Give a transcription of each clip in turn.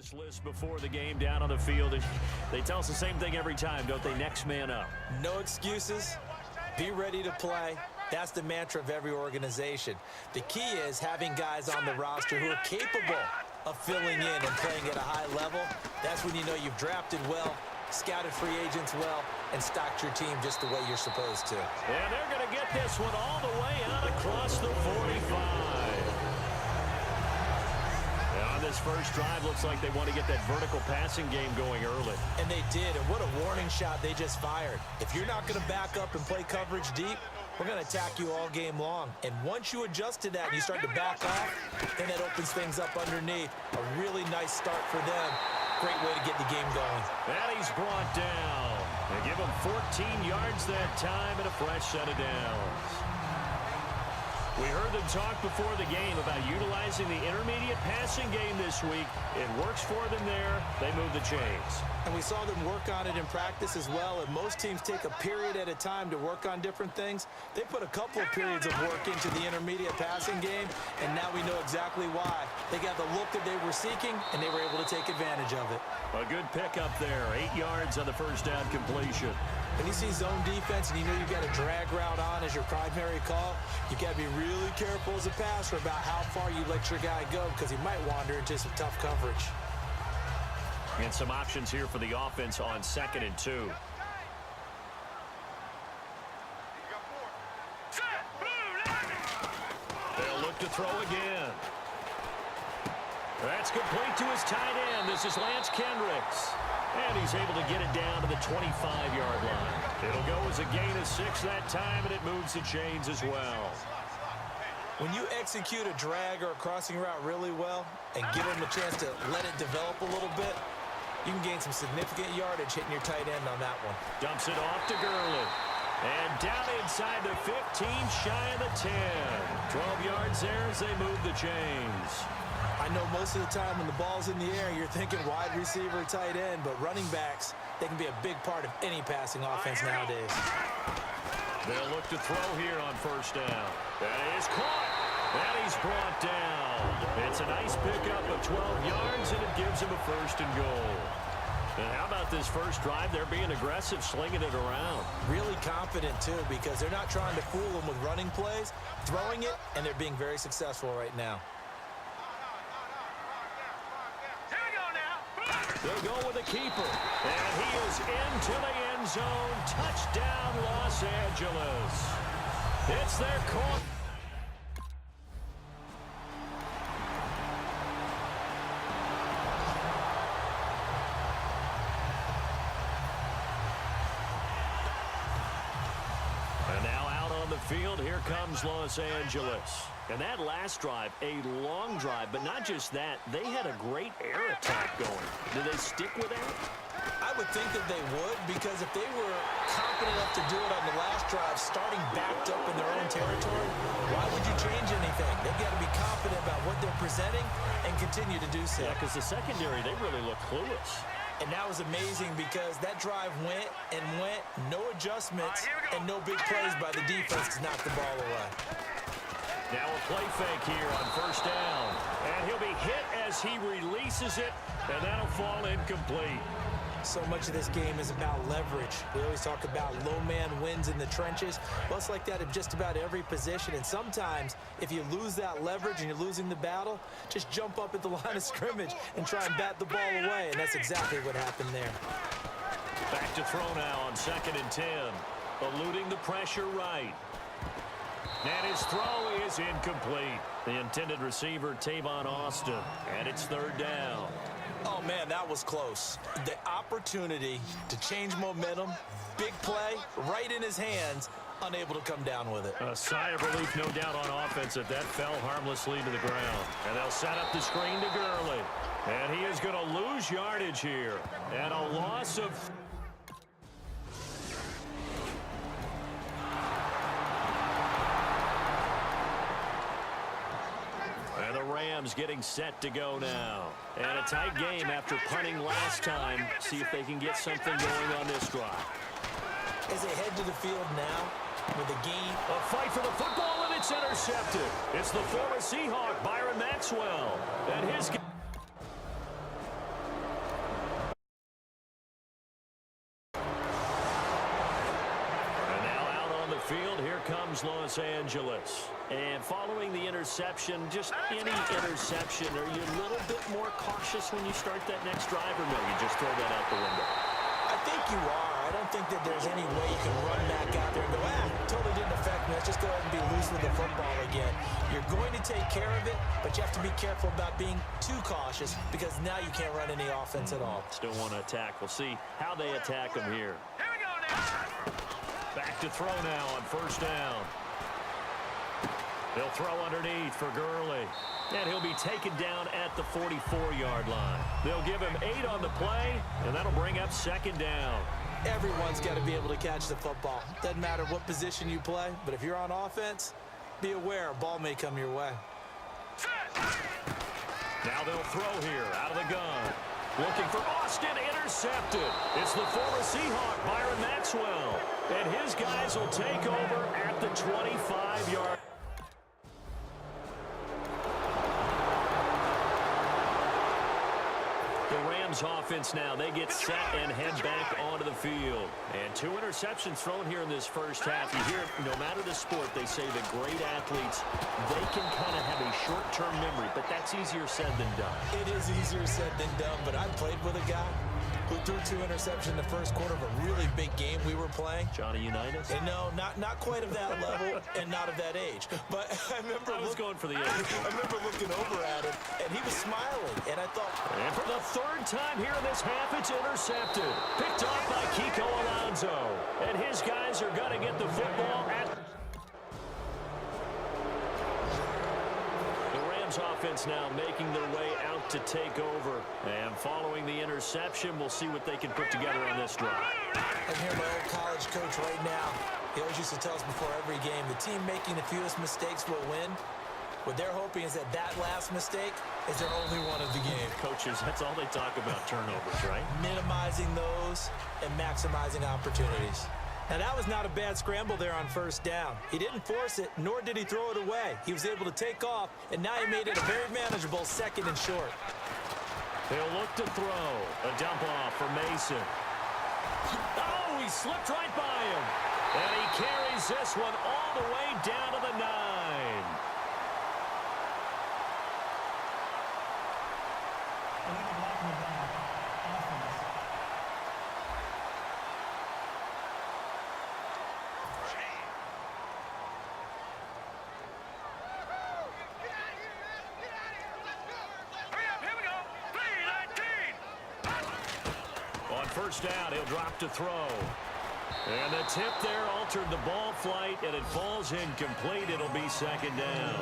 This list before the game down on the field. They tell us the same thing every time, don't they? Next man up. No excuses. Be ready to play. That's the mantra of every organization. The key is having guys on the roster who are capable of filling in and playing at a high level. That's when you know you've drafted well, scouted free agents well, and stocked your team just the way you're supposed to. And they're going to get this one all the way out across the 45. On this first drive, looks like they want to get that vertical passing game going early. And they did, and what a warning shot they just fired. If you're not going to back up and play coverage deep, we're going to attack you all game long. And once you adjust to that and you start to back off, then that opens things up underneath. A really nice start for them. Great way to get the game going. And he's brought down. They give him 14 yards that time and a fresh set of downs. We heard them talk before the game about utilizing the intermediate passing game this week. It works for them there. They move the chains. And we saw them work on it in practice as well. And most teams take a period at a time to work on different things. They put a couple of periods of work into the intermediate passing game, and now we know exactly why. They got the look that they were seeking, and they were able to take advantage of it. A good pickup there. 8 yards on the first down completion. When you see zone defense and you know you've got a drag route on as your primary call, you've got to be really careful as a passer about how far you let your guy go because he might wander into some tough coverage. And some options here for the offense on 2nd and 2. They'll look to throw again. That's complete to his tight end. This is Lance Kendricks. And he's able to get it down to the 25-yard line. It'll go as a gain of 6 that time, and it moves the chains as well. When you execute a drag or a crossing route really well and give them a chance to let it develop a little bit, you can gain some significant yardage hitting your tight end on that one. Dumps it off to Gurley. And down inside the 15, shy of the 10. 12 yards there as they move the chains. I know most of the time when the ball's in the air, you're thinking wide receiver, tight end, but running backs, they can be a big part of any passing offense nowadays. They'll look to throw here on first down. That is caught. And he's brought down. It's a nice pickup of 12 yards, and it gives him a first and goal. And how about this first drive? They're being aggressive, slinging it around. Really confident, too, because they're not trying to fool them with running plays, throwing it, and they're being very successful right now. They'll go with a keeper. And he is into the end zone. Touchdown, Los Angeles. It's their call. And now out on the field, here comes Los Angeles. And that last drive, a long drive, but not just that, they had a great air attack going. Do they stick with that? I would think that they would, because if they were confident enough to do it on the last drive, starting backed up in their own territory, why would you change anything? They've got to be confident about what they're presenting and continue to do so. Yeah, because the secondary, they really look clueless. And that was amazing because that drive went and went, no adjustments, and no big plays by the defense to knock the ball away. Now a play fake here on first down. And he'll be hit as he releases it, and that'll fall incomplete. So much of this game is about leverage. We always talk about low man wins in the trenches. Well, it's like that at just about every position. And sometimes, if you lose that leverage and you're losing the battle, just jump up at the line of scrimmage and try and bat the ball away. And that's exactly what happened there. Back to throw now on 2nd and 10. Eluding the pressure right. And his throw is incomplete. The intended receiver, Tavon Austin. And it's 3rd down. Oh, man, that was close. The opportunity to change momentum, big play, right in his hands, unable to come down with it. A sigh of relief, no doubt, on offense if that fell harmlessly to the ground. And they'll set up the screen to Gurley. And he is going to lose yardage here. And a loss of... And the Rams getting set to go now. And a tight game after punting last time. See if they can get something going on this drive. As they head to the field now with a gain. A fight for the football, and it's intercepted. It's the former Seahawk, Byron Maxwell. And his... field. Here comes Los Angeles. And following the interception, just any interception, are you a little bit more cautious when you start that next drive, or no, you just throw that out the window? I think you are. I don't think that there's any way you can run back out there and go, totally didn't affect me. Let's just go ahead and be loose with the football again. You're going to take care of it, but you have to be careful about being too cautious because now you can't run any offense at all. Still want to attack. We'll see how they attack them here. Here we go now. Back to throw now on first down. They'll throw underneath for Gurley. And he'll be taken down at the 44-yard line. They'll give him 8 on the play, and that'll bring up second down. Everyone's got to be able to catch the football. Doesn't matter what position you play, but if you're on offense, be aware a ball may come your way. Now they'll throw here out of the gun. Looking for Austin, intercepted. It's the former Seahawk, Byron Maxwell. And his guys will take over at the 25-yard. The Rams offense now, they get set and head back onto the field. And 2 interceptions thrown here in this first half. You hear it, no matter the sport, they say that great athletes, they can kind of have a short-term memory, but that's easier said than done. It is easier said than done, but I played with a guy who threw 2 interceptions in the first quarter of a really big game we were playing. Johnny Unitas? And no, not quite of that level and not of that age. But I remember going for the age. I remember looking over at him, and he was smiling. And I thought... And for the 3rd time here in this half, it's intercepted. Picked off by Kiko Alonso. And his guys are going to get the football at... Offense now making their way out to take over. And following the interception, we'll see what they can put together on this drive. I'm here, my old college coach right now. He always used to tell us before every game, the team making the fewest mistakes will win. What they're hoping is that last mistake is their only one of the game. Coaches, that's all they talk about, turnovers, right? Minimizing those and maximizing opportunities. Now, that was not a bad scramble there on first down. He didn't force it, nor did he throw it away. He was able to take off, and now he made it a very manageable 2nd and short. They'll look to throw. A dump off for Mason. Oh, he slipped right by him. And he carries this one all the way down to the 9. First down, he'll drop to throw. And the tip there altered the ball flight, and it falls incomplete. It'll be 2nd down.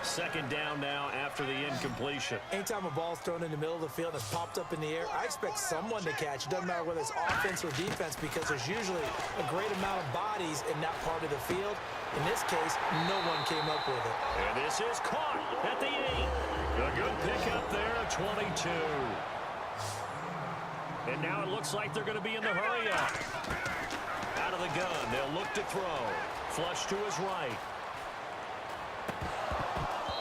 2nd down now after the incompletion. Anytime a ball's thrown in the middle of the field and it's popped up in the air, I expect someone to catch. It doesn't matter whether it's offense or defense because there's usually a great amount of bodies in that part of the field. In this case, no one came up with it. And this is caught at the 8. A good pickup there, 22. And now it looks like they're going to be in the hurry-up. Out of the gun, they'll look to throw. Flush to his right.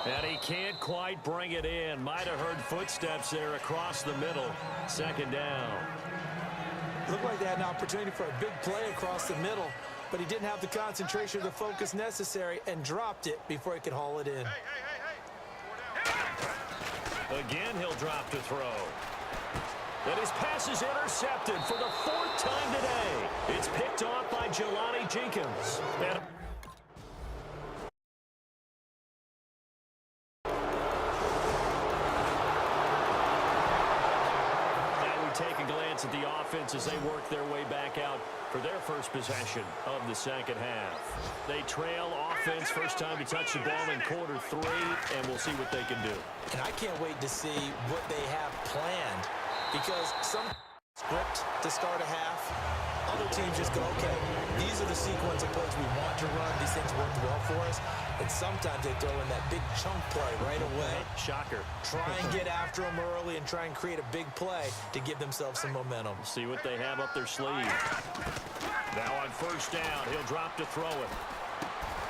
And he can't quite bring it in. Might have heard footsteps there across the middle. 2nd down. Looked like they had an opportunity for a big play across the middle, but he didn't have the concentration or the focus necessary and dropped it before he could haul it in. Again, he'll drop to throw. And his pass is intercepted for the 4th time today. It's picked off by Jelani Jenkins. And now we take a glance at the offense as they work their way back out for their first possession of the 2nd half. They trail offense, first time to touch the ball in quarter 3, and we'll see what they can do. And I can't wait to see what they have planned. Because some script to start a half, other teams just go, okay, these are the sequence of plays we want to run. These things worked well for us. And sometimes they throw in that big chunk play right away. Shocker. Try and get after them early and try and create a big play to give themselves some momentum. See what they have up their sleeve. Now on first down, he'll drop to throw it.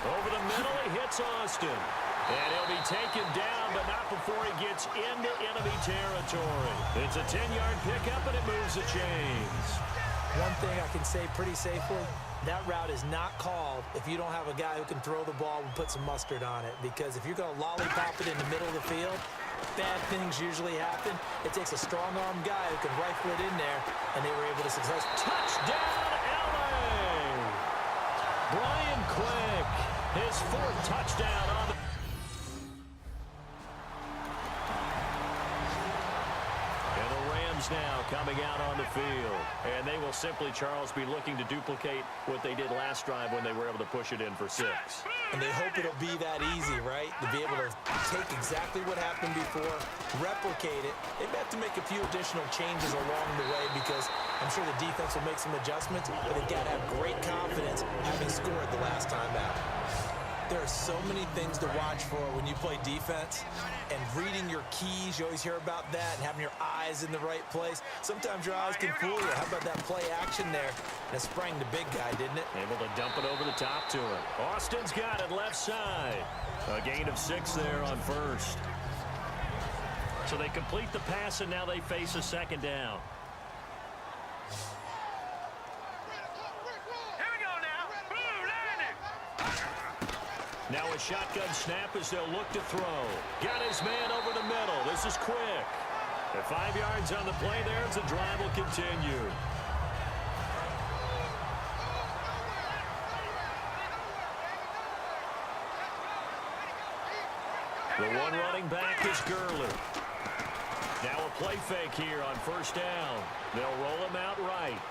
Over the middle, he hits Austin. And he'll be taken down, but not before he gets into enemy territory. It's a 10-yard pickup, and it moves the chains. One thing I can say pretty safely, that route is not called if you don't have a guy who can throw the ball and put some mustard on it. Because if you're going to lollipop it in the middle of the field, bad things usually happen. It takes a strong-arm guy who can rifle it in there, and they were able to successfully. Touchdown, LA! Brian Quick, his 4th touchdown on the... And the Rams now coming out on the field. And they will simply, Charles, be looking to duplicate what they did last drive when they were able to push it in for 6. And they hope it'll be that easy, right? To be able to take exactly what happened before, replicate it. They may have to make a few additional changes along the way because I'm sure the defense will make some adjustments, but they've got to have great confidence having scored the last time out. There are so many things to watch for when you play defense, and reading your keys, you always hear about that, and having your eyes in the right place. Sometimes your eyes can fool you. How about that play action there? And it sprang the big guy, didn't it? Able to dump it over the top to him. Austin's got it left side. A gain of 6 there on 1st. So they complete the pass, and now they face a 2nd down. Now a shotgun snap as they'll look to throw. Got his man over the middle. This is Quick. At 5 yards on the play there, as the drive will continue. The one running back is Gurley. Now a play fake here on 1st down. They'll roll him out right.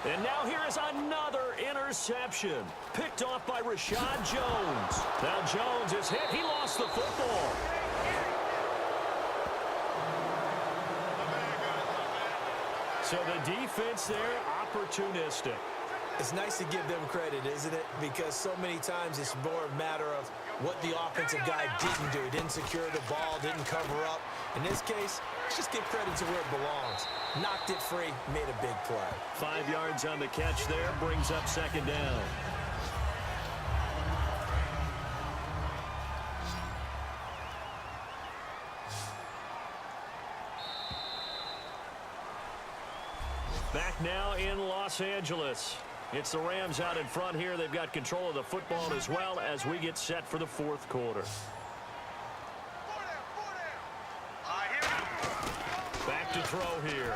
And now here is another interception. Picked off by Rashad Jones. Now Jones is hit. He lost the football. So the defense there, opportunistic. It's nice to give them credit, isn't it? Because so many times it's more a matter of what the offensive guy didn't do. Didn't secure the ball, didn't cover up. In this case, let's just give credit to where it belongs. Knocked it free, made a big play. 5 yards on the catch there, brings up 2nd down. Back now in Los Angeles. It's the Rams out in front here. They've got control of the football as well as we get set for the 4th quarter. Back to throw here.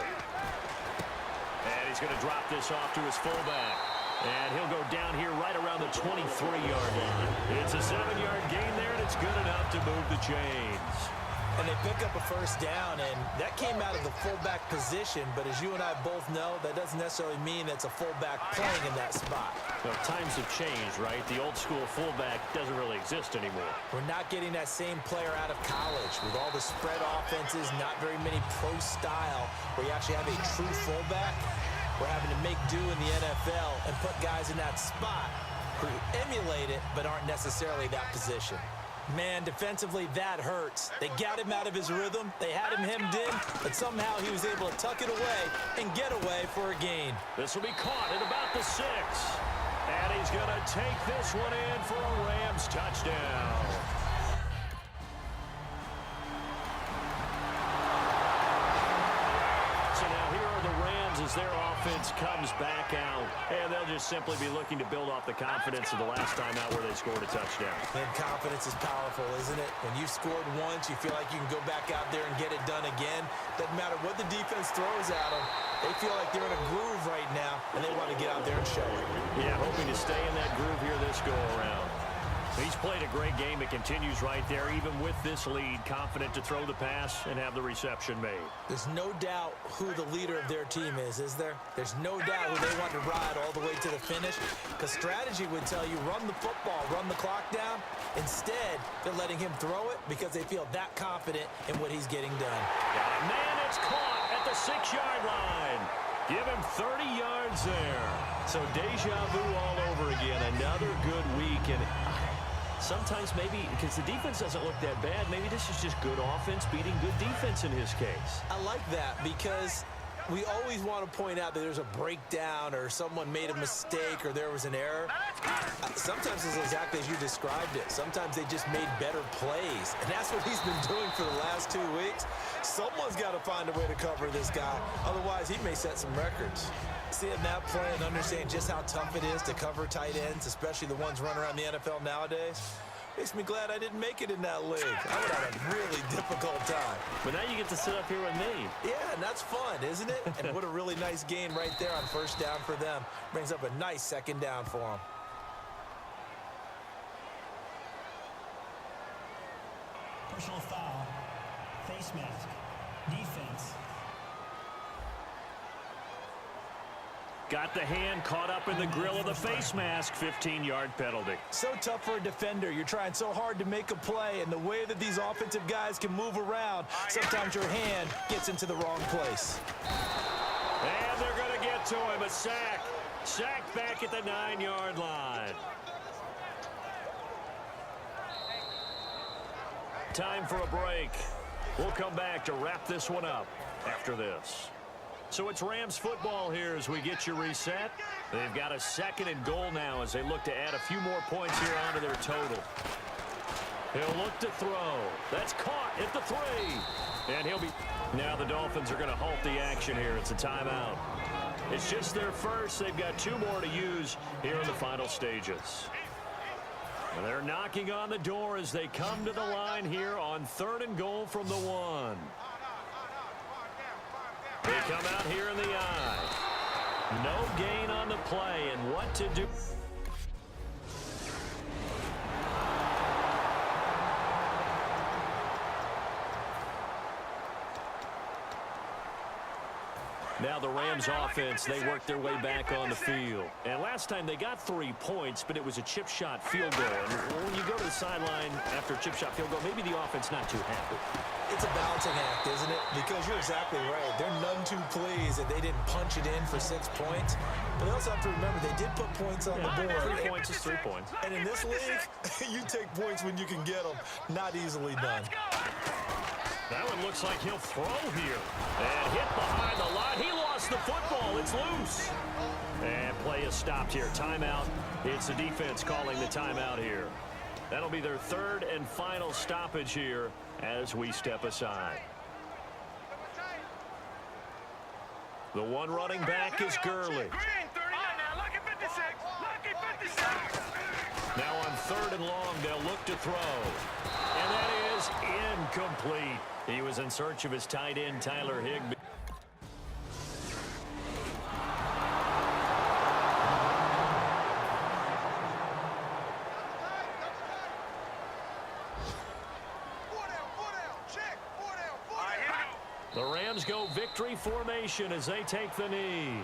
And he's going to drop this off to his fullback. And he'll go down here right around the 23-yard line. It's a 7-yard gain there, and it's good enough to move the chains. And they pick up a 1st down, and that came out of the fullback position. But as you and I both know, that doesn't necessarily mean it's a fullback playing in that spot. Well, times have changed, right? The old school fullback doesn't really exist anymore. We're not getting that same player out of college with all the spread offenses, not very many pro style, where you actually have a true fullback. We're having to make do in the NFL and put guys in that spot who emulate it but aren't necessarily that position. Man, defensively, that hurts. They got him out of his rhythm. They had him hemmed in, but somehow he was able to tuck it away and get away for a gain. This will be caught at about the 6. And he's going to take this one in for a Rams touchdown. So now here are the Rams as their offense comes back out. And they'll just simply be looking to build off the confidence of the last time out where they scored a touchdown. And confidence is powerful, isn't it? When you've scored once, you feel like you can go back out there and get it done again. Doesn't matter what the defense throws at them. They feel like they're in a groove right now, and they want to get out there and show it. Yeah, hoping to stay in that groove here this go-around. He's played a great game. It continues right there, even with this lead, confident to throw the pass and have the reception made. There's no doubt who the leader of their team is there? There's no doubt who they want to ride all the way to the finish, because strategy would tell you run the football, run the clock down. Instead, they're letting him throw it because they feel that confident in what he's getting done. And man, it's caught at the 6-yard line. Give him 30 yards there. So deja vu all over again. Another good week. And sometimes maybe, because the defense doesn't look that bad, maybe this is just good offense beating good defense in his case. I like that because we always want to point out that there's a breakdown or someone made a mistake or there was an error. Sometimes it's exactly as you described it. Sometimes they just made better plays, and that's what he's been doing for the last 2 weeks. Someone's got to find a way to cover this guy. Otherwise, he may set some records. Seeing that play and understanding just how tough it is to cover tight ends, especially the ones running around the NFL nowadays, makes me glad I didn't make it in that league. I would have a really difficult time. But now you get to sit up here with me. Yeah, and that's fun, isn't it? And what a really nice gain right there on first down for them. Brings up a nice second down for them. Personal foul, face mask, defense. Got the hand caught up in the grill of the face mask. 15-yard penalty. So tough for a defender. You're trying so hard to make a play, and the way that these offensive guys can move around, sometimes your hand gets into the wrong place. And they're going to get to him. A sack. Sack back at the 9-yard line. Time for a break. We'll come back to wrap this one up after this. So it's Rams football here as we get you reset. They've got a 2nd and goal now as they look to add a few more points here onto their total. He'll look to throw. That's caught at the 3. And he'll be... Now the Dolphins are going to halt the action here. It's a timeout. It's just their first. They've got 2 more to use here in the final stages. And they're knocking on the door as they come to the line here on 3rd and goal from the 1. They come out here in the eye. No gain on the play, and what to do. Now the Rams offense, they work their way back on the field. And last time they got 3 points, but it was a chip shot field goal. And when you go to the sideline after a chip shot field goal, maybe the offense not too happy. It's a balancing act, isn't it? Because you're exactly right. They're none too pleased that they didn't punch it in for 6 points. But they also have to remember they did put points on the board. 3 points is 3 points. And in this league, you take points when you can get them. Not easily done. That one looks like he'll throw here. And hit behind the line. He lost the football. It's loose. And play is stopped here. Timeout. It's the defense calling the timeout here. That'll be their 3rd and final stoppage here as we step aside. The one running back is Gurley. Now on 3rd and long, they'll look to throw. And that is incomplete. He was in search of his tight end, Tyler Higbee. The Rams go victory formation as they take the knee.